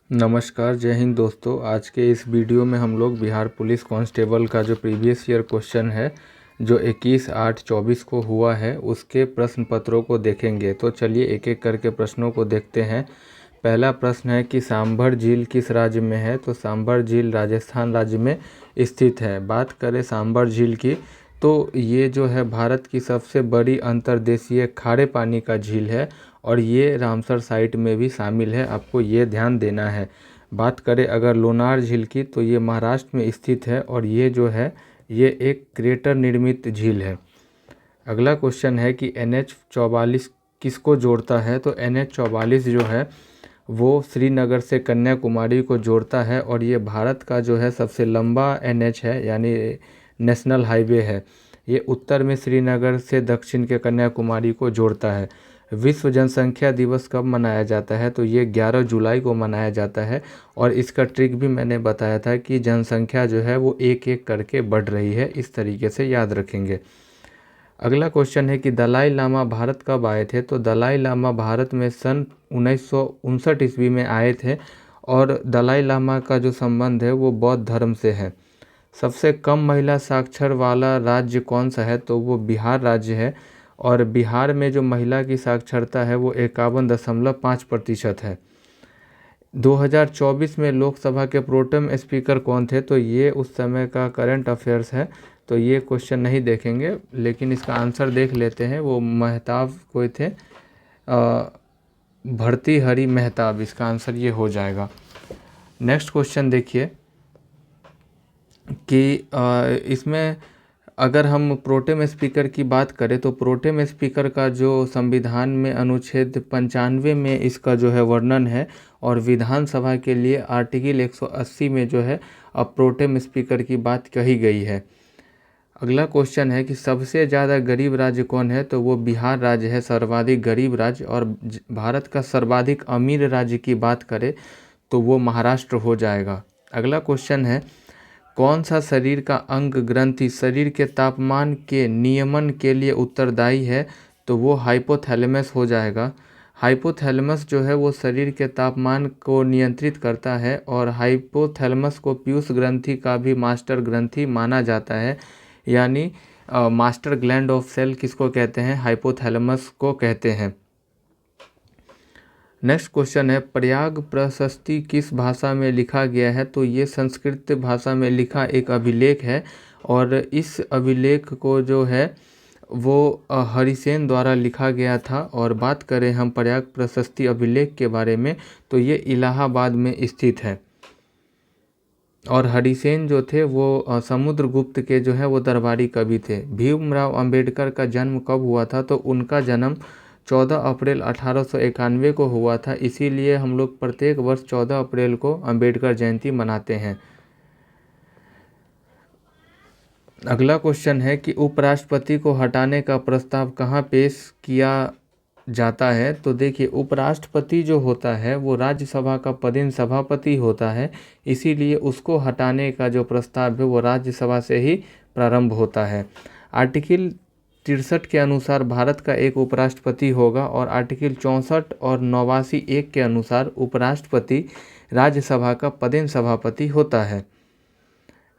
नमस्कार, जय हिंद दोस्तों। आज के इस वीडियो में हम लोग बिहार पुलिस कांस्टेबल का जो प्रीवियस ईयर क्वेश्चन है जो 21/8/24 को हुआ है उसके प्रश्न पत्रों को देखेंगे। तो चलिए एक एक करके प्रश्नों को देखते हैं। पहला प्रश्न है कि सांभर झील किस राज्य में है। तो सांभर झील राजस्थान राज्य में स्थित है। बात करें सांभर झील की तो ये जो है भारत की सबसे बड़ी अंतर्देशीय खारे पानी का झील है और ये रामसर साइट में भी शामिल है, आपको ये ध्यान देना है। बात करें अगर लोनार झील की तो ये महाराष्ट्र में स्थित है और ये जो है ये एक क्रेटर निर्मित झील है। अगला क्वेश्चन है कि NH-44 किसको जोड़ता है। तो NH-44 जो है वो श्रीनगर से कन्याकुमारी को जोड़ता है और ये भारत का जो है सबसे लंबा NH है, यानी नेशनल हाईवे है। ये उत्तर में श्रीनगर से दक्षिण के कन्याकुमारी को जोड़ता है। विश्व जनसंख्या दिवस कब मनाया जाता है। तो ये 11 जुलाई को मनाया जाता है और इसका ट्रिक भी मैंने बताया था कि जनसंख्या जो है वो एक एक करके बढ़ रही है, इस तरीके से याद रखेंगे। अगला क्वेश्चन है कि दलाई लामा भारत कब आए थे। तो दलाई लामा भारत में सन 1959 ईस्वी में आए थे और दलाई लामा का जो संबंध है वो बौद्ध धर्म से है। सबसे कम महिला साक्षर वाला राज्य कौन सा है। तो वो बिहार राज्य है और बिहार में जो महिला की साक्षरता है वो 51.5% है। 2024 में लोकसभा के प्रोटेम स्पीकर कौन थे। तो ये उस समय का करंट अफेयर्स है, तो ये क्वेश्चन नहीं देखेंगे, लेकिन इसका आंसर देख लेते हैं। वो मेहताब कोई थे, भर्तृहरि मेहताब, इसका आंसर ये हो जाएगा। नेक्स्ट क्वेश्चन देखिए कि इसमें अगर हम प्रोटेम स्पीकर की बात करें तो प्रोटेम स्पीकर का जो संविधान में अनुच्छेद 95 में इसका जो है वर्णन है और विधानसभा के लिए आर्टिकल 180 में जो है अब प्रोटेम स्पीकर की बात कही गई है। अगला क्वेश्चन है कि सबसे ज़्यादा गरीब राज्य कौन है। तो वो बिहार राज्य है, सर्वाधिक गरीब राज्य। और भारत का सर्वाधिक अमीर राज्य की बात करें तो वो महाराष्ट्र हो जाएगा। अगला क्वेश्चन है कौन सा शरीर का अंग ग्रंथि शरीर के तापमान के नियमन के लिए उत्तरदायी है। तो वो हाइपोथैलेमस हो जाएगा। हाइपोथैलेमस जो है वो शरीर के तापमान को नियंत्रित करता है और हाइपोथैलेमस को पीयूष ग्रंथि का भी मास्टर ग्रंथि माना जाता है, यानी मास्टर ग्लैंड ऑफ सेल किसको कहते हैं, हाइपोथैलेमस को कहते हैं। नेक्स्ट क्वेश्चन है प्रयाग प्रशस्ति किस भाषा में लिखा गया है। तो ये संस्कृत भाषा में लिखा एक अभिलेख है और इस अभिलेख को जो है वो हरिसेन द्वारा लिखा गया था। और बात करें हम प्रयाग प्रशस्ति अभिलेख के बारे में तो ये इलाहाबाद में स्थित है और हरिसेन जो थे वो समुद्रगुप्त के जो है वो दरबारी कवि थे। भीमराव अंबेडकर का जन्म कब हुआ था। तो उनका जन्म 14 अप्रैल 1891 को हुआ था, इसीलिए हम लोग प्रत्येक वर्ष 14 अप्रैल को अंबेडकर जयंती मनाते हैं। अगला क्वेश्चन है कि उपराष्ट्रपति को हटाने का प्रस्ताव कहाँ पेश किया जाता है। तो देखिए उपराष्ट्रपति जो होता है वो राज्यसभा का पदेन सभापति होता है, इसीलिए उसको हटाने का जो प्रस्ताव है वो राज्यसभा से ही प्रारंभ होता है। आर्टिकल 63 के अनुसार भारत का एक उपराष्ट्रपति होगा और आर्टिकल 64 और 89(1) के अनुसार उपराष्ट्रपति राज्यसभा का पदेन सभापति होता है।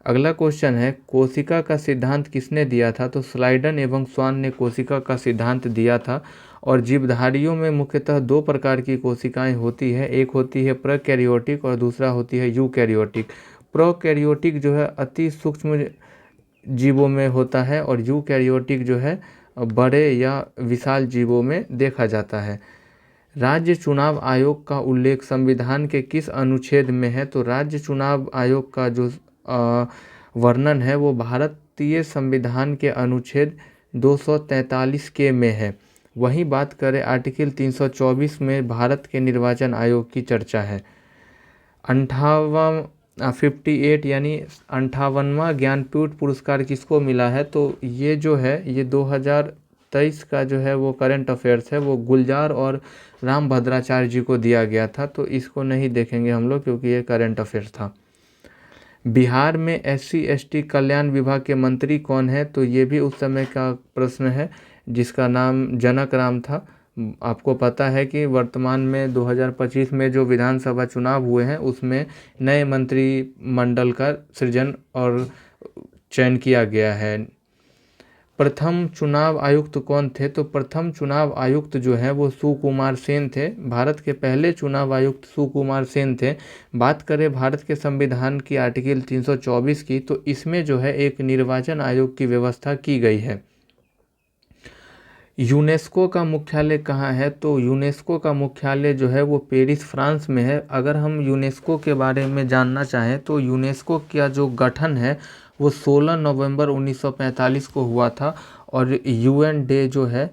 अगला क्वेश्चन है कोशिका का सिद्धांत किसने दिया था। तो स्लाइडन एवं स्वान ने कोशिका का सिद्धांत दिया था और जीवधारियों में मुख्यतः दो प्रकार की कोशिकाएं होती है, एक होती है प्रोकैरियोटिक और दूसरा होती है यूकैरियोटिक। प्रोकैरियोटिक जो है अति सूक्ष्म जीवों में होता है और यूकैरियोटिक जो है बड़े या विशाल जीवों में देखा जाता है। राज्य चुनाव आयोग का उल्लेख संविधान के किस अनुच्छेद में है। तो राज्य चुनाव आयोग का जो वर्णन है वो भारतीय संविधान के अनुच्छेद 243 के में है। वहीं बात करें आर्टिकल 324 में भारत के निर्वाचन आयोग की चर्चा है। 58 यानी 58वां ज्ञानपीठ पुरस्कार किसको मिला है। तो ये जो है ये 2023 का जो है वो करंट अफेयर्स है, वो गुलजार और राम भद्राचार्य जी को दिया गया था, तो इसको नहीं देखेंगे हम लोग क्योंकि ये करंट अफेयर्स था। बिहार में SC/ST कल्याण विभाग के मंत्री कौन है। तो ये भी उस समय का प्रश्न है जिसका नाम जनक राम था। आपको पता है कि वर्तमान में 2025 में जो विधानसभा चुनाव हुए हैं उसमें नए मंत्रिमंडल का सृजन और चयन किया गया है। प्रथम चुनाव आयुक्त कौन थे? तो प्रथम चुनाव आयुक्त जो है वो सुकुमार सेन थे। भारत के पहले चुनाव आयुक्त सुकुमार सेन थे। बात करें भारत के संविधान की आर्टिकल 324 की, तो इसमें जो है एक निर्वाचन आयोग की व्यवस्था की गई है। यूनेस्को का मुख्यालय कहाँ है? तो यूनेस्को का मुख्यालय जो है वो पेरिस, फ्रांस में है। अगर हम यूनेस्को के बारे में जानना चाहें तो यूनेस्को का जो गठन है वो 16 नवंबर 1945 को हुआ था और यूएन डे जो है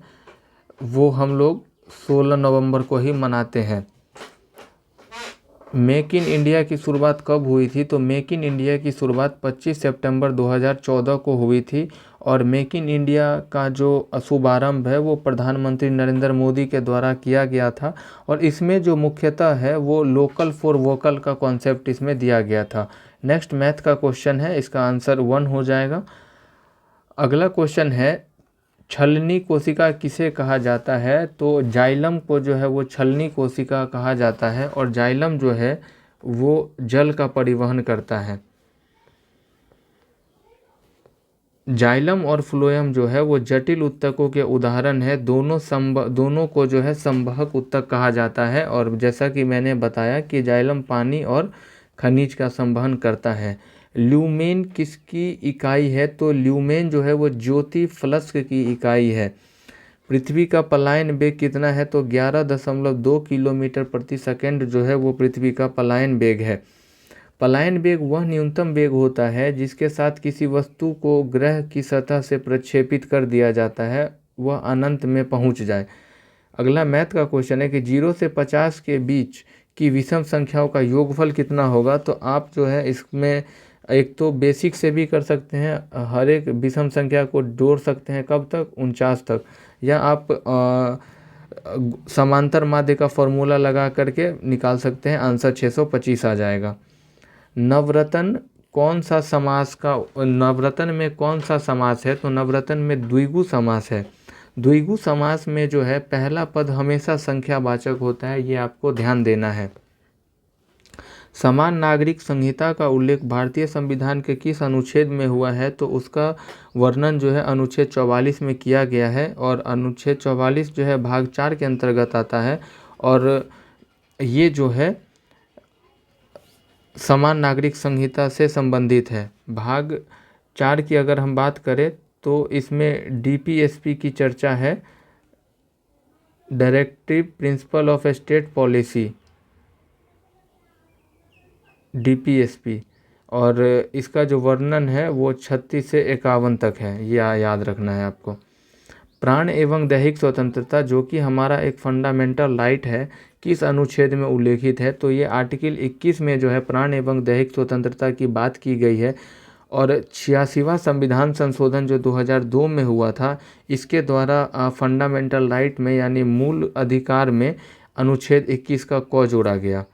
वो हम लोग 16 नवंबर को ही मनाते हैं। मेक इन इंडिया की शुरुआत कब हुई थी? तो मेक इन इंडिया की शुरुआत 25 सितंबर 2014 को हुई थी और मेक इन इंडिया का जो शुभारंभ है वो प्रधानमंत्री नरेंद्र मोदी के द्वारा किया गया था और इसमें जो मुख्यतः है वो लोकल फॉर वोकल का कॉन्सेप्ट इसमें दिया गया था। नेक्स्ट मैथ का क्वेश्चन है, इसका आंसर 1 हो जाएगा। अगला क्वेश्चन है, छलनी कोशिका किसे कहा जाता है? तो जाइलम को जो है वो छलनी कोशिका कहा जाता है और जाइलम जो है वो जल का परिवहन करता है। जाइलम और फ्लोएम जो है वो जटिल ऊतकों के उदाहरण है। दोनों को जो है संवहक ऊतक कहा जाता है और जैसा कि मैंने बताया कि जाइलम पानी और खनिज का संवहन करता है। ल्यूमेन किसकी इकाई है? तो ल्यूमेन जो है वो ज्योति फ्लक्स की इकाई है। पृथ्वी का पलायन वेग कितना है? तो 11.2 किलोमीटर प्रति सेकंड जो है वो पृथ्वी का पलायन वेग है। पलायन वेग वह न्यूनतम वेग होता है जिसके साथ किसी वस्तु को ग्रह की सतह से प्रक्षेपित कर दिया जाता है, वह अनंत में पहुंच जाए। अगला मैथ का क्वेश्चन है कि 0 से 50 के बीच की विषम संख्याओं का योगफल कितना होगा? तो आप जो है इसमें एक तो बेसिक से भी कर सकते हैं, हर एक विषम संख्या को जोड़ सकते हैं कब तक? 49 तक, या आप समांतर माध्य का फॉर्मूला लगा करके निकाल सकते हैं, आंसर 625 आ जाएगा। नवरत्न कौन सा समास का नवरत्न में कौन सा समास है? तो नवरत्न में द्विगु समास है। द्विगु समास में जो है पहला पद हमेशा संख्यावाचक होता है, ये आपको ध्यान देना है। समान नागरिक संहिता का उल्लेख भारतीय संविधान के किस अनुच्छेद में हुआ है? तो उसका वर्णन जो है अनुच्छेद 44 में किया गया है और अनुच्छेद 44 जो है भाग 4 के अंतर्गत आता है और ये जो है समान नागरिक संहिता से संबंधित है। भाग 4 की अगर हम बात करें तो इसमें डीपीएसपी की चर्चा है, directive principle of state policy, DPSP, और इसका जो वर्णन है वो 36 से 51 तक है, ये याद रखना है आपको। प्राण एवं दैहिक स्वतंत्रता जो कि हमारा एक फंडामेंटल राइट है, किस अनुच्छेद में उल्लेखित है? तो ये आर्टिकल 21 में जो है प्राण एवं दैहिक स्वतंत्रता की बात की गई है और 86वां संविधान संशोधन जो 2002 में हुआ था, इसके द्वारा फंडामेंटल राइट में यानी मूल अधिकार में अनुच्छेद 21 का क जोड़ा गया।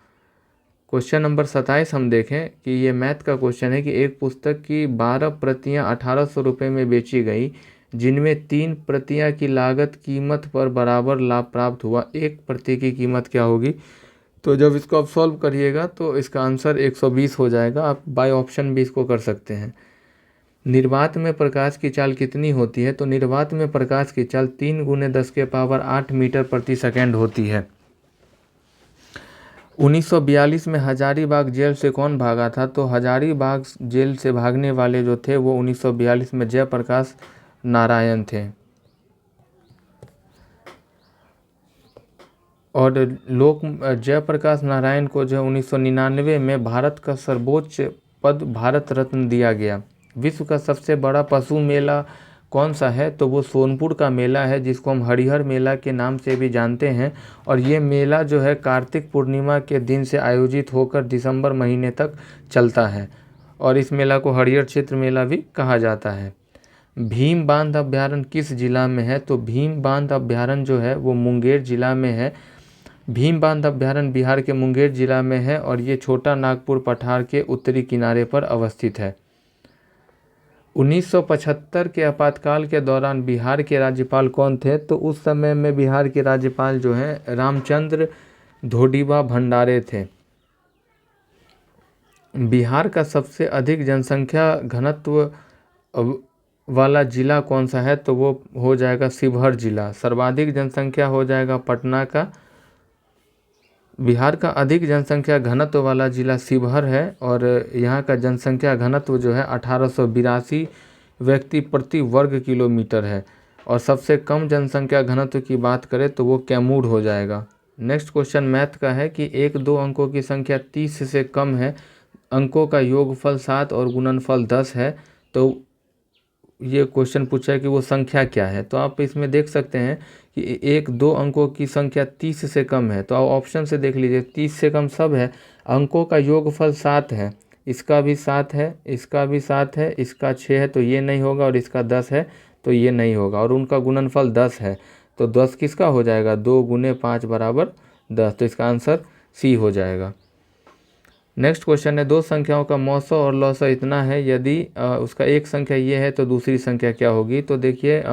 क्वेश्चन नंबर 27 हम देखें कि ये मैथ का क्वेश्चन है कि एक पुस्तक की 12 प्रतियां 1800 रुपये में बेची गई, जिनमें 3 प्रतियां की लागत कीमत पर बराबर लाभ प्राप्त हुआ, एक प्रति की कीमत क्या होगी? तो जब इसको आप सॉल्व करिएगा तो इसका आंसर 120 हो जाएगा। आप बाय ऑप्शन भी इसको कर सकते हैं। निर्वात में प्रकाश की चाल कितनी होती है? तो निर्वात में प्रकाश की चाल 3 × 10⁸ मीटर प्रति सेकंड होती है। 1942 में हजारीबाग जेल से कौन भागा था? तो हजारीबाग जेल से भागने वाले जो थे वो 1942 में जयप्रकाश नारायण थे। और जयप्रकाश नारायण को जो 1999 में भारत का सर्वोच्च पद भारत रत्न दिया गया। विश्व का सबसे बड़ा पशु मेला कौन सा है? तो वो सोनपुर का मेला है, जिसको हम हरिहर मेला के नाम से भी जानते हैं और ये मेला जो है कार्तिक पूर्णिमा के दिन से आयोजित होकर दिसंबर महीने तक चलता है और इस मेला को हरिहर क्षेत्र मेला भी कहा जाता है। भीम बांध अभ्यारण्य किस जिला में है? तो भीम बांध अभ्यारण्य जो है वो मुंगेर जिला में है। भीम बांध अभ्यारण्य बिहार के मुंगेर जिला में है और ये छोटा नागपुर पठार के उत्तरी किनारे पर अवस्थित है। 1975 के आपातकाल के दौरान बिहार के राज्यपाल कौन थे? तो उस समय में बिहार के राज्यपाल जो हैं रामचंद्र ढोडीबा भंडारे थे। बिहार का सबसे अधिक जनसंख्या घनत्व वाला जिला कौन सा है? तो वो हो जाएगा शिवहर जिला। सर्वाधिक जनसंख्या हो जाएगा पटना का। बिहार का अधिक जनसंख्या घनत्व वाला जिला शिवहर है और यहाँ का जनसंख्या घनत्व जो है 1882 व्यक्ति प्रति वर्ग किलोमीटर है। और सबसे कम जनसंख्या घनत्व की बात करें तो वो कैमूर हो जाएगा। नेक्स्ट क्वेश्चन मैथ का है कि एक दो अंकों की संख्या 30 से कम है, अंकों का योगफल 7 और गुणनफल 10 है, तो ये क्वेश्चन पूछा है कि वो संख्या क्या है। तो आप इसमें देख सकते हैं कि एक दो अंकों की संख्या 30 से कम है, तो आप ऑप्शन से देख लीजिए 30 से कम सब है। अंकों का योगफल 7 है, इसका भी 7 है, इसका भी 7 है, इसका 6 है, तो ये नहीं होगा, और इसका 10 है तो ये नहीं होगा, और उनका गुणनफल 10 है। तो 10 किसका हो जाएगा? 2 गुने 5 बराबर 10, तो इसका आंसर सी हो जाएगा। नेक्स्ट क्वेश्चन है दो संख्याओं का मौसा और लौसा इतना है, यदि उसका एक संख्या ये है तो दूसरी संख्या क्या होगी? तो देखिए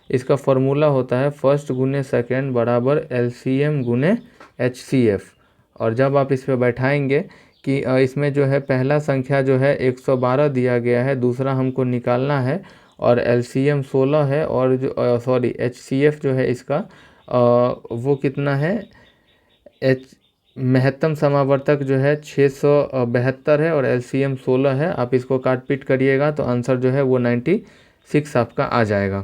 इसका फॉर्मूला होता है फर्स्ट गुने सेकेंड बराबर एलसीएम गुने एचसीएफ। और जब आप इस पर बैठाएंगे कि इसमें जो है पहला संख्या जो है 112 दिया गया है, दूसरा हमको निकालना है, और एलसीएम 16 है, और जो सॉरी एचसीएफ जो है इसका वो कितना है? महत्तम समावर्तक जो है 672 है और एलसीएम 16 है। आप इसको काट पीट करिएगा तो आंसर जो है वो 96 आपका आ जाएगा।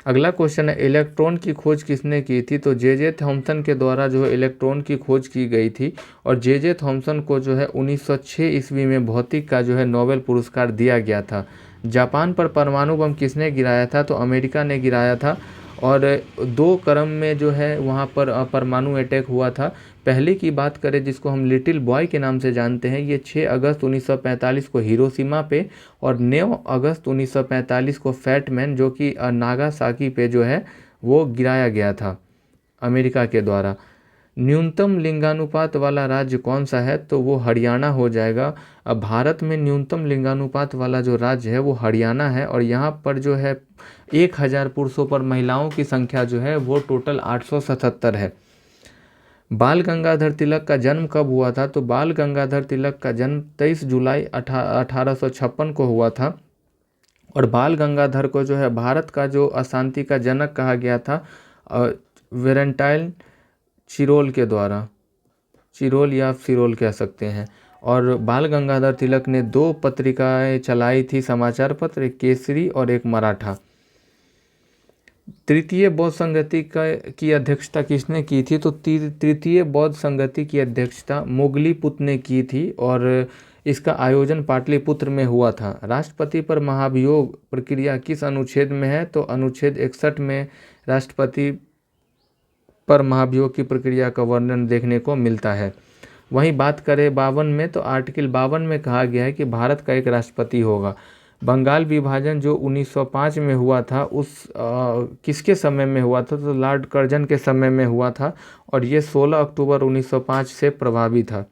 अगला क्वेश्चन है इलेक्ट्रॉन की खोज किसने की थी? तो जे थॉमसन के द्वारा जो है इलेक्ट्रॉन की खोज की गई थी, और जे थॉमसन को जो है 1906 ईस्वी में भौतिक का जो है नोबेल पुरस्कार दिया गया था। जापान पर परमाणु बम किसने गिराया था? तो अमेरिका ने गिराया था, और दो क्रम में जो है वहाँ पर परमाणु अटैक हुआ था। पहले की बात करें जिसको हम लिटिल बॉय के नाम से जानते हैं, ये 6 अगस्त 1945 को हिरोशिमा पे, और 9 अगस्त 1945 को फैट मैन जो कि नागासाकी पे जो है वो गिराया गया था अमेरिका के द्वारा। न्यूनतम लिंगानुपात वाला राज्य कौन सा है? तो वो हरियाणा हो जाएगा। अब भारत में न्यूनतम लिंगानुपात वाला जो राज्य है वो हरियाणा है, और यहाँ पर जो है 1000 पुरुषों पर महिलाओं की संख्या जो है वो टोटल 877 है। बाल गंगाधर तिलक का जन्म कब हुआ था? तो बाल गंगाधर तिलक का जन्म 23 जुलाई 1856 को हुआ था, और बाल गंगाधर को जो है भारत का जो अशांति का जनक कहा गया था वेलेंटाइन चिरोल के द्वारा, चिरोल या सिरोल कह सकते हैं। और बाल गंगाधर तिलक ने 2 पत्रिकाएं चलाई थी, समाचार पत्र, एक केसरी और एक मराठा। तृतीय बौद्ध संगति की अध्यक्षता किसने की थी? तो तृतीय बौद्ध संगति की अध्यक्षता मोगलीपुत ने की थी, और इसका आयोजन पाटलिपुत्र में हुआ था। राष्ट्रपति पर महाभियोग प्रक्रिया किस अनुच्छेद में है? तो अनुच्छेद 61 में राष्ट्रपति पर महाभियोग की प्रक्रिया का वर्णन देखने को मिलता है। वहीं बात करें 52 में, तो आर्टिकल 52 में कहा गया है कि भारत का एक राष्ट्रपति होगा। बंगाल विभाजन जो 1905 में हुआ था उस किसके समय में हुआ था? तो लॉर्ड कर्जन के समय में हुआ था, और ये 16 अक्टूबर 1905 से प्रभावी था।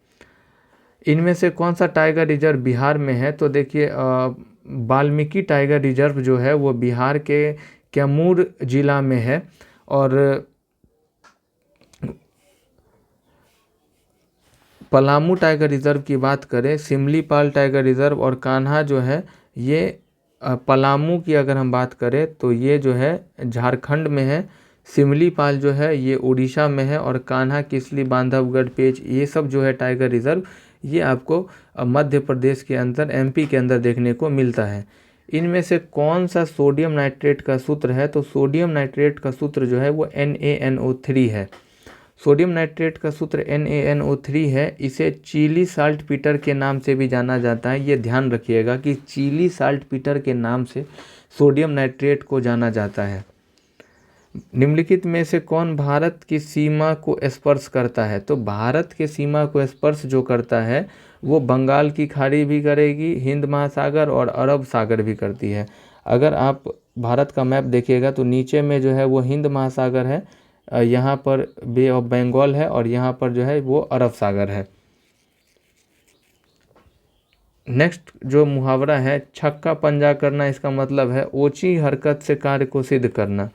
इनमें से कौन सा टाइगर रिजर्व बिहार में है? तो देखिए वाल्मीकि टाइगर रिजर्व जो है वो बिहार के कैमूर जिला में है, और पलामू टाइगर रिजर्व की बात करें, सिमलीपाल टाइगर रिजर्व और कान्हा जो है ये पलामू की अगर हम बात करें तो ये जो है झारखंड में है, सिमलीपाल जो है ये उड़ीसा में है, और कान्हा, किसली, बांधवगढ़, पेंच, ये सब जो है टाइगर रिजर्व ये आपको मध्य प्रदेश के अंदर एमपी के अंदर देखने को मिलता है। इनमें से कौन सा सोडियम नाइट्रेट का सूत्र है? तो सोडियम नाइट्रेट का सूत्र जो है वो NaNO3 है। सोडियम नाइट्रेट का सूत्र NaNO3 है। इसे चिली साल्ट पीटर के नाम से भी जाना जाता है। ये ध्यान रखिएगा कि चिली साल्ट पीटर के नाम से सोडियम नाइट्रेट को जाना जाता है। निम्नलिखित में से कौन भारत की सीमा को स्पर्श करता है? तो भारत के सीमा को स्पर्श जो करता है वो बंगाल की खाड़ी भी करेगी, हिंद महासागर और अरब सागर भी करती है। अगर आप भारत का मैप देखिएगा तो नीचे में जो है वो हिंद महासागर है, यहाँ पर बे ऑफ बंगाल है, और यहाँ पर जो है वो अरब सागर है। नेक्स्ट जो मुहावरा है, छक्का पंजा करना, इसका मतलब है ऊंची हरकत से कार्य को सिद्ध करना।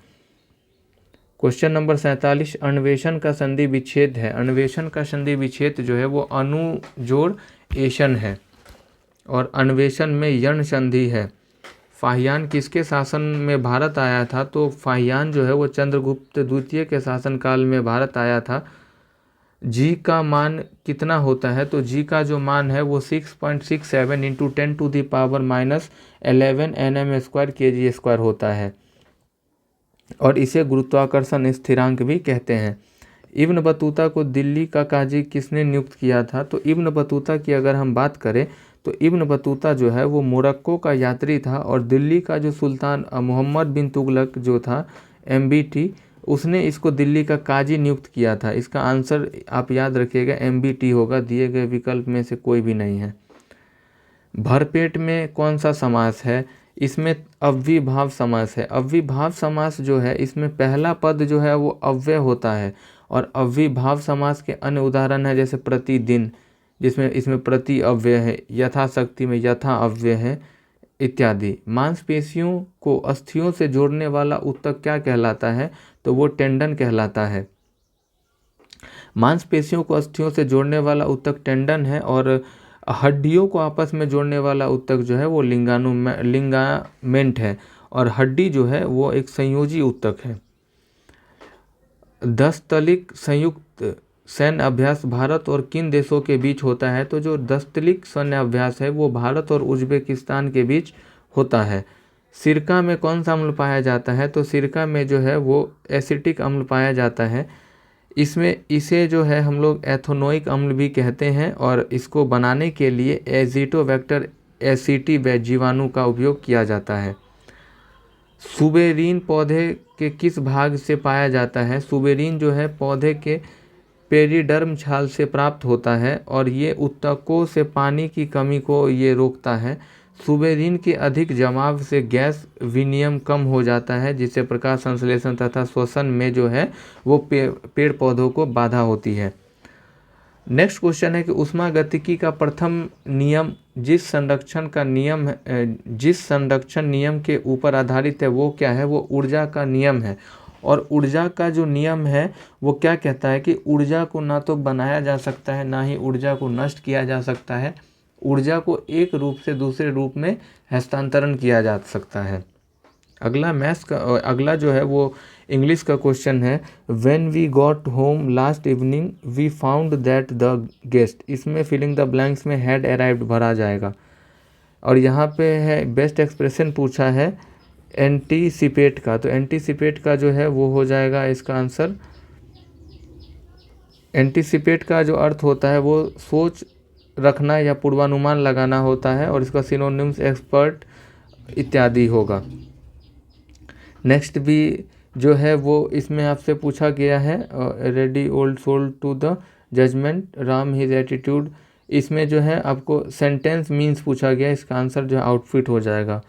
क्वेश्चन नंबर 47, अन्वेषण का संधि विच्छेद है। अन्वेषण का संधि विच्छेद जो है वो अनुजोड़ एशन है और अन्वेषण में यण संधि है। फाहियान किसके शासन में भारत आया था? तो फाहियान जो है वो चंद्रगुप्त द्वितीय के शासनकाल में भारत आया था। जी का मान कितना होता है? तो जी का जो मान है वो 6.67 इंटू 10⁻11 nm² kg² होता है और इसे गुरुत्वाकर्षण स्थिरांक भी कहते हैं। इब्न बतूता को दिल्ली का काजी किसने नियुक्त किया था? तो इब्न बतूता की अगर हम बात करें तो इब्न बतूता जो है वो मोरक्को का यात्री था और दिल्ली का जो सुल्तान मोहम्मद बिन तुगलक जो था MBT, उसने इसको दिल्ली का काजी नियुक्त किया था। इसका आंसर आप याद रखिएगा MBT होगा, दिए गए विकल्प में से कोई भी नहीं है। भरपेट में कौन सा समास है? इसमें अव्ययीभाव समास है। अव्ययीभाव समास जो है इसमें पहला पद जो है वो अव्यय होता है और अव्ययीभाव समास के अन्य उदाहरण है जैसे प्रतिदिन, जिसमें इसमें प्रति अव्यय है, यथाशक्ति में यथा अव्यय है इत्यादि। मांसपेशियों को अस्थियों से जोड़ने वाला ऊतक क्या कहलाता है? तो वो टेंडन कहलाता है। मांसपेशियों को अस्थियों से जोड़ने वाला ऊतक टेंडन है और हड्डियों को आपस में जोड़ने वाला ऊतक जो है वो लिंगामेंट है और हड्डी जो है वो एक संयोजी ऊतक है। 10 तलिक संयुक्त सैन्य अभ्यास भारत और किन देशों के बीच होता है? तो जो 10 तलिक सैन्य अभ्यास है वो भारत और उज्बेकिस्तान के बीच होता है। सिरका में कौन सा अम्ल पाया जाता है? तो सिरका में जो है वो एसिटिक अम्ल पाया जाता है। इसे जो है हम लोग एथेनोइक अम्ल भी कहते हैं और इसको बनाने के लिए एजिटोबैक्टर एसिटी जीवाणु का उपयोग किया जाता है। सुबेरीन पौधे के किस भाग से पाया जाता है? सुबेरीन जो है पौधे के पेरिडर्म छाल से प्राप्त होता है और ये ऊतकों से पानी की कमी को ये रोकता है। सुबेरीन के अधिक जमाव से गैस विनिमय कम हो जाता है जिससे प्रकाश संश्लेषण तथा श्वसन में जो है वो पेड़ पौधों को बाधा होती है। नेक्स्ट क्वेश्चन है कि ऊष्मागतिकी का प्रथम नियम जिस संरक्षण नियम के ऊपर आधारित है वो क्या है? वो ऊर्जा का नियम है और ऊर्जा का जो नियम है वो क्या कहता है कि ऊर्जा को ना तो बनाया जा सकता है ना ही ऊर्जा को नष्ट किया जा सकता है। ऊर्जा को एक रूप से दूसरे रूप में हस्तांतरण किया जा सकता है। अगला जो है वो इंग्लिश का क्वेश्चन है, when we got home last evening we found that the guest. इसमें फिलिंग द ब्लैंक्स में हैड अराइव्ड भरा जाएगा और यहाँ पे है बेस्ट एक्सप्रेशन पूछा है एंटीसिपेट का, तो एंटीसिपेट का जो है वो हो जाएगा इसका आंसर। एंटीसिपेट का जो अर्थ होता है वो सोच रखना या पूर्वानुमान लगाना होता है और इसका सिनोनिम्स एक्सपर्ट इत्यादि होगा। नेक्स्ट भी जो है वो इसमें आपसे पूछा गया है ready old soul to the judgement राम हिज एटीट्यूड। इसमें जो है आपको सेंटेंस मीन्स पूछा गया, इसका आंसर जो है आउटफिट हो जाएगा।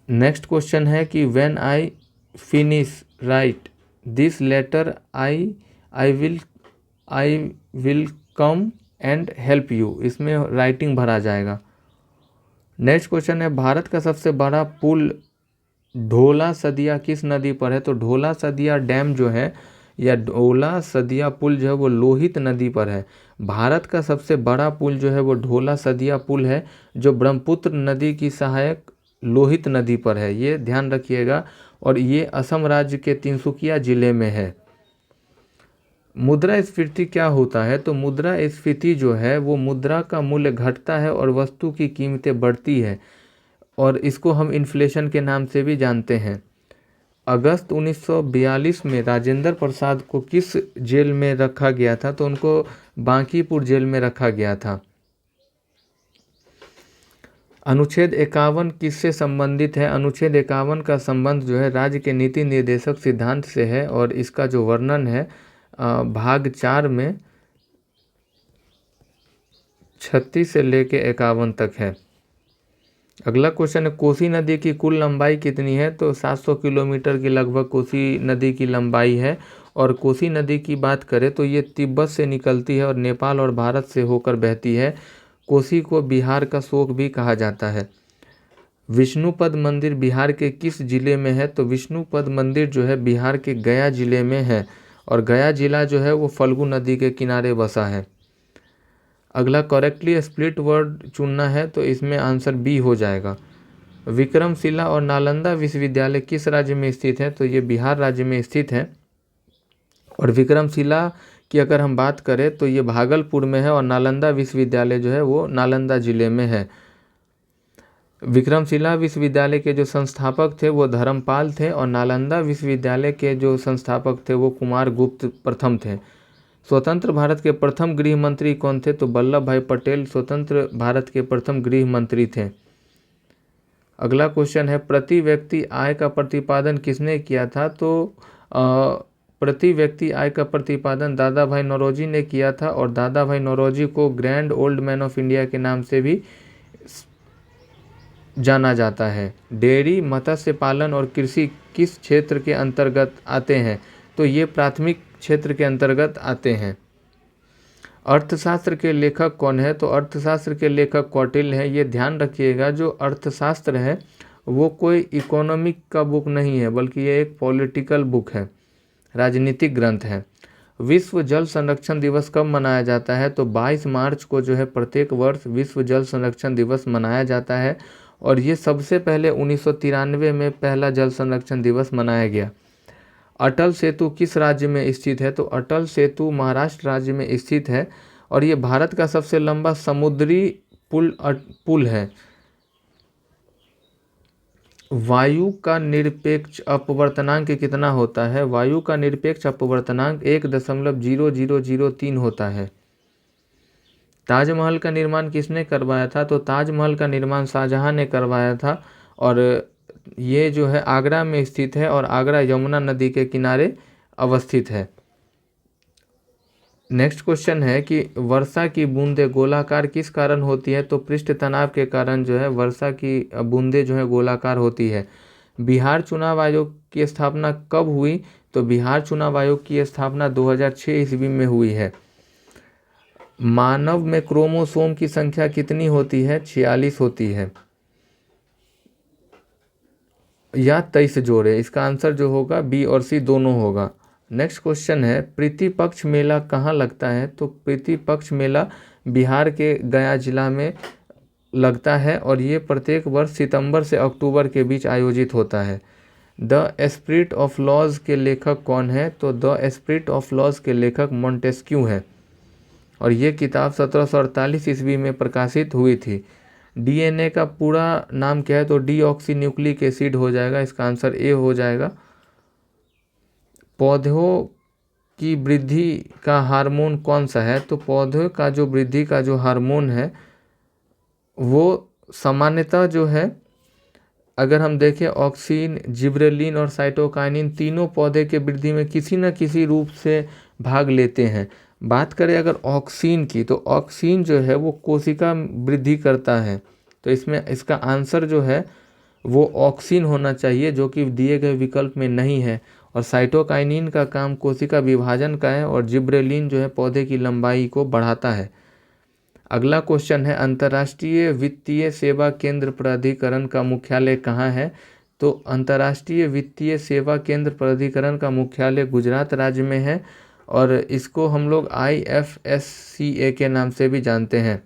नेक्स्ट क्वेश्चन है कि when I finish write this letter I will come and help you. इसमें राइटिंग भरा जाएगा। नेक्स्ट क्वेश्चन है भारत का सबसे बड़ा पुल ढोला सदिया किस नदी पर है? तो ढोला सदिया डैम जो है या ढोला सदिया पुल जो है वो लोहित नदी पर है। भारत का सबसे बड़ा पुल जो है वो ढोला सदिया पुल है जो ब्रह्मपुत्र नदी की सहायक लोहित नदी पर है, ये ध्यान रखिएगा और ये असम राज्य के तिनसुकिया जिले में है। मुद्रास्फीति क्या होता है? तो मुद्रास्फीति जो है वो मुद्रा का मूल्य घटता है और वस्तु की कीमतें बढ़ती है और इसको हम इन्फ्लेशन के नाम से भी जानते हैं। अगस्त 1942 में राजेंद्र प्रसाद को किस जेल में रखा गया था? तो उनको बांकीपुर जेल में रखा गया था। अनुच्छेद 51 किससे संबंधित है? अनुच्छेद 51 का संबंध जो है राज्य के नीति निर्देशक सिद्धांत से है और इसका जो वर्णन है भाग 4 में 36 से लेके 51 तक है। अगला क्वेश्चन है कोसी नदी की कुल लंबाई कितनी है? तो 700 किलोमीटर की लगभग कोसी नदी की लंबाई है और कोसी नदी की बात करें तो ये तिब्बत से निकलती है और नेपाल और भारत से होकर बहती है। कोसी को बिहार का शोक भी कहा जाता है। विष्णुपद मंदिर बिहार के किस जिले में है? तो विष्णुपद मंदिर जो है बिहार के गया जिले में है, और गया जिला जो है वो फल्गु नदी के किनारे बसा है। अगला करेक्टली स्प्लिट वर्ड चुनना है, तो इसमें आंसर बी हो जाएगा। विक्रमशिला और नालंदा विश्वविद्यालय किस राज्य में स्थित है? तो ये बिहार राज्य में स्थित है। और विक्रमशिला की अगर हम बात करें तो ये भागलपुर में है, और नालंदा विश्वविद्यालय जो है वो नालंदा जिले में है। विक्रमशिला विश्वविद्यालय के जो संस्थापक थे वो धर्मपाल थे, और नालंदा विश्वविद्यालय के जो संस्थापक थे वो कुमार गुप्त प्रथम थे। स्वतंत्र भारत के प्रथम गृह मंत्री कौन थे? तो वल्लभ भाई पटेल स्वतंत्र भारत के प्रथम गृह मंत्री थे। अगला क्वेश्चन है, प्रति व्यक्ति आय का प्रतिपादन किसने किया था? तो प्रति व्यक्ति आय का प्रतिपादन दादा भाई नौरोजी ने किया था, और दादा भाई नौरोजी को grand old man of India के नाम से भी जाना जाता है। डेयरी, मत्स्य पालन और कृषि किस क्षेत्र के अंतर्गत आते हैं? तो ये प्राथमिक क्षेत्र के अंतर्गत आते हैं। अर्थशास्त्र के लेखक कौन है? तो अर्थशास्त्र के लेखक कौटिल्य है। ये ध्यान रखिएगा, जो अर्थशास्त्र है वो कोई इकोनॉमिक का बुक नहीं है, बल्कि ये एक पॉलिटिकल बुक है, राजनीतिक ग्रंथ है। विश्व जल संरक्षण दिवस कब मनाया जाता है? तो 22 मार्च को जो है प्रत्येक वर्ष विश्व जल संरक्षण दिवस मनाया जाता है, और ये सबसे पहले 1993 में पहला जल संरक्षण दिवस मनाया गया। अटल सेतु किस राज्य में स्थित है? तो अटल सेतु महाराष्ट्र राज्य में स्थित है, और ये भारत का सबसे लंबा समुद्री पुल है। वायु का निरपेक्ष अपवर्तनांक कितना होता है? वायु का निरपेक्ष अपवर्तनांक 1.0003 होता है। ताजमहल का निर्माण किसने करवाया था? तो ताजमहल का निर्माण शाहजहां ने करवाया था, और ये जो है आगरा में स्थित है, और आगरा यमुना नदी के किनारे अवस्थित है। नेक्स्ट क्वेश्चन है कि वर्षा की बूंदें गोलाकार किस कारण होती है? तो पृष्ठ तनाव के कारण जो है वर्षा की बूंदें जो है गोलाकार होती है। बिहार चुनाव आयोग की स्थापना कब हुई? तो बिहार चुनाव आयोग की स्थापना 2006 ईस्वी में हुई है। मानव में क्रोमोसोम की संख्या कितनी होती है? 46 होती है, या 23 जोड़े। इसका आंसर जो होगा बी और सी दोनों होगा। नेक्स्ट क्वेश्चन है, प्रीतिपक्ष मेला कहाँ लगता है? तो प्रीतिपक्ष मेला बिहार के गया जिला में लगता है, और ये प्रत्येक वर्ष सितंबर से अक्टूबर के बीच आयोजित होता है। द स्पिरिट ऑफ लॉज के लेखक कौन है? तो द स्पिरिट ऑफ लॉज के लेखक मोंटेस्क्यू हैं, और ये किताब 1748 ईस्वी में प्रकाशित हुई थी। डीएनए का पूरा नाम क्या है? तो डीऑक्सी न्यूक्लिक एसिड हो जाएगा। इसका आंसर ए हो जाएगा। पौधों की वृद्धि का हार्मोन कौन सा है? तो पौधों का जो वृद्धि का जो हार्मोन है वो सामान्यतः जो है, अगर हम देखें, ऑक्सिन, जिब्रेलिन और साइटोकाइनिन तीनों पौधे के वृद्धि में किसी न किसी रूप से भाग लेते हैं। बात करें अगर ऑक्सिन की, तो ऑक्सिन जो है वो कोशिका वृद्धि करता है, तो इसमें इसका आंसर जो है वो ऑक्सिन होना चाहिए, जो कि दिए गए विकल्प में नहीं है। और साइटोकाइनिन का काम कोशिका विभाजन का है, और जिब्रेलिन जो है पौधे की लंबाई को बढ़ाता है। अगला क्वेश्चन है, अंतर्राष्ट्रीय वित्तीय सेवा केंद्र प्राधिकरण का मुख्यालय कहाँ है? तो अंतर्राष्ट्रीय वित्तीय सेवा केंद्र प्राधिकरण का मुख्यालय गुजरात राज्य में है, और इसको हम लोग IFSCA के नाम से भी जानते हैं।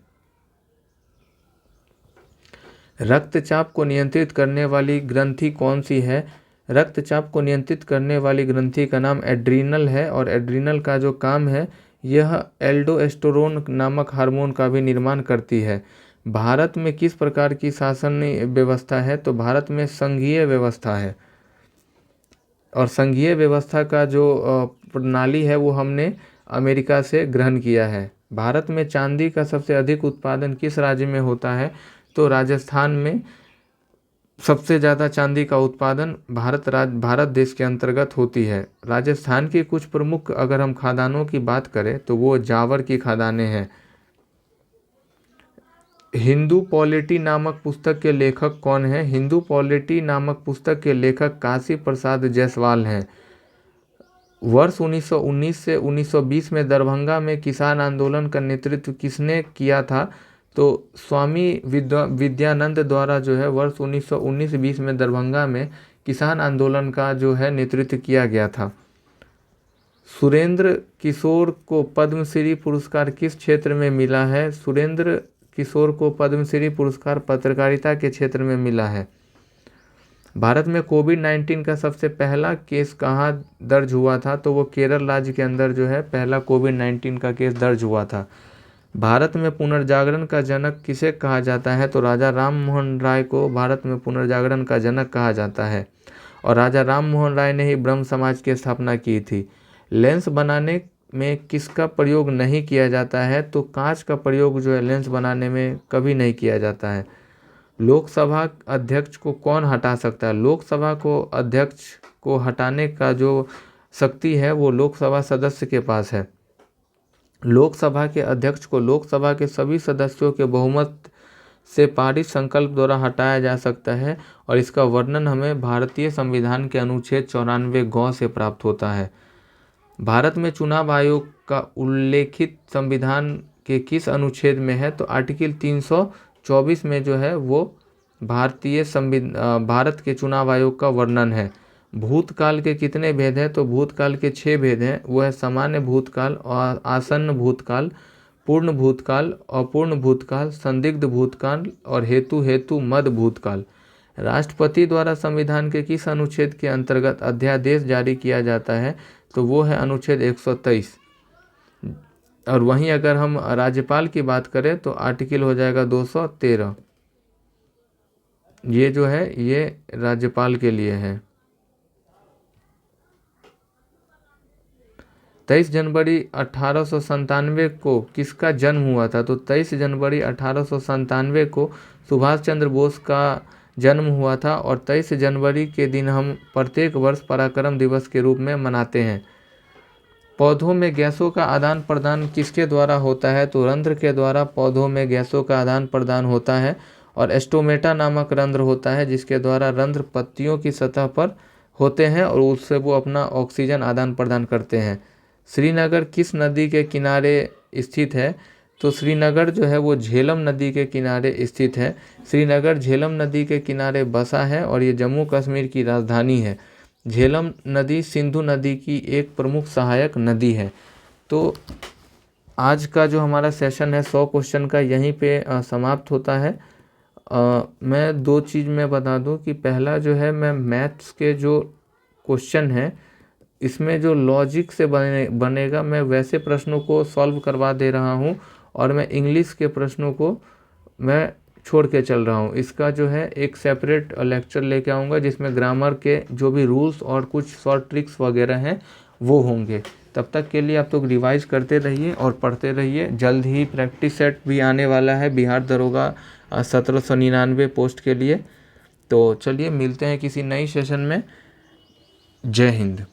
रक्तचाप को नियंत्रित करने वाली ग्रंथि कौन सी है? रक्तचाप को नियंत्रित करने वाली ग्रंथि का नाम एड्रीनल है, और एड्रीनल का जो काम है यह एल्डोस्टेरोन नामक हार्मोन का भी निर्माण करती है। भारत में किस प्रकार की शासन व्यवस्था है? तो भारत में संघीय व्यवस्था है, और संघीय व्यवस्था का जो प्रणाली है वो हमने अमेरिका से ग्रहण किया है। भारत में चांदी का सबसे अधिक उत्पादन किस राज्य में होता है? तो राजस्थान में सबसे ज़्यादा चांदी का उत्पादन भारत देश के अंतर्गत होती है। राजस्थान की कुछ प्रमुख अगर हम खदानों की बात करें तो वो जावर की खदानें हैं। हिंदू पॉलिटी नामक पुस्तक के लेखक कौन है? हिंदू पॉलिटी नामक पुस्तक के लेखक काशी प्रसाद जायसवाल हैं। वर्ष 1919 से 1920 में दरभंगा में किसान आंदोलन का नेतृत्व किसने किया था? तो स्वामी विद्यानंद द्वारा जो है वर्ष 1919-20 में दरभंगा में किसान आंदोलन का जो है नेतृत्व किया गया था। सुरेंद्र किशोर को पद्मश्री पुरस्कार किस क्षेत्र में मिला है? सुरेंद्र किशोर को पद्मश्री पुरस्कार पत्रकारिता के क्षेत्र में मिला है। भारत में कोविड-19 का सबसे पहला केस कहाँ दर्ज हुआ था? तो वो केरल राज्य के अंदर जो है पहला कोविड-19 का केस दर्ज हुआ था। भारत में पुनर्जागरण का जनक किसे कहा जाता है? तो राजा राम मोहन राय को भारत में पुनर्जागरण का जनक कहा जाता है और राजा राम मोहन राय ने ही ब्रह्म समाज की स्थापना की थी। लेंस बनाने में किसका प्रयोग नहीं किया जाता है? तो कांच का प्रयोग जो है लेंस बनाने में कभी नहीं किया जाता है। लोकसभा अध्यक्ष को कौन हटा सकता है? लोकसभा को अध्यक्ष को हटाने का जो शक्ति है वो लोकसभा सदस्य के पास है। लोकसभा के अध्यक्ष को लोकसभा के सभी सदस्यों के बहुमत से पारित संकल्प द्वारा हटाया जा सकता है और इसका वर्णन हमें भारतीय संविधान के अनुच्छेद 94 ग से प्राप्त होता है। भारत में चुनाव आयोग का उल्लेखित संविधान के किस अनुच्छेद में है? तो आर्टिकल 324 में जो है वो भारत के चुनाव आयोग का वर्णन है। भूतकाल के कितने भेद हैं? तो भूतकाल के 6 भेद हैं। वो है सामान्य भूतकाल, आसन्न भूतकाल, पूर्ण भूतकाल, अपूर्ण भूतकाल, संदिग्ध भूतकाल और हेतु मद भूतकाल। राष्ट्रपति द्वारा संविधान के किस अनुच्छेद के अंतर्गत अध्यादेश जारी किया जाता है? तो वो है अनुच्छेद 123। और वहीं अगर हम राज्यपाल की बात करें तो आर्टिकल हो जाएगा 213। ये जो है ये राज्यपाल के लिए है। 23 जनवरी 1897 को किसका जन्म हुआ था? तो 23 जनवरी 1897 को सुभाष चंद्र बोस का जन्म हुआ था और 23 जनवरी के दिन हम प्रत्येक वर्ष पराक्रम दिवस के रूप में मनाते हैं। पौधों में गैसों का आदान प्रदान किसके द्वारा होता है? तो रंध्र के द्वारा पौधों में गैसों का आदान प्रदान होता है और स्टोमेटा नामक रंध्र होता है जिसके द्वारा रंध्र पत्तियों की सतह पर होते हैं और उससे वो अपना ऑक्सीजन आदान प्रदान करते हैं। श्रीनगर किस नदी के किनारे स्थित है? तो श्रीनगर जो है वो झेलम नदी के किनारे स्थित है। श्रीनगर झेलम नदी के किनारे बसा है और ये जम्मू कश्मीर की राजधानी है। झेलम नदी सिंधु नदी की एक प्रमुख सहायक नदी है। तो आज का जो हमारा सेशन है 100 क्वेश्चन का यहीं पे समाप्त होता है। मैं 2 चीज़ मैं बता दूं कि पहला जो है मैं मैथ्स के जो क्वेश्चन है इसमें जो लॉजिक से बनेगा मैं वैसे प्रश्नों को सॉल्व करवा दे रहा हूं और मैं इंग्लिश के प्रश्नों को मैं छोड़ के चल रहा हूं। इसका जो है एक सेपरेट लेक्चर लेके आऊँगा जिसमें ग्रामर के जो भी रूल्स और कुछ शॉर्ट ट्रिक्स वगैरह हैं वो होंगे। तब तक के लिए आप लोग रिवाइज करते रहिए और पढ़ते रहिए। जल्द ही प्रैक्टिस सेट भी आने वाला है बिहार दरोगा 1799 पोस्ट के लिए। तो चलिए मिलते हैं किसी नई सेशन में। जय हिंद।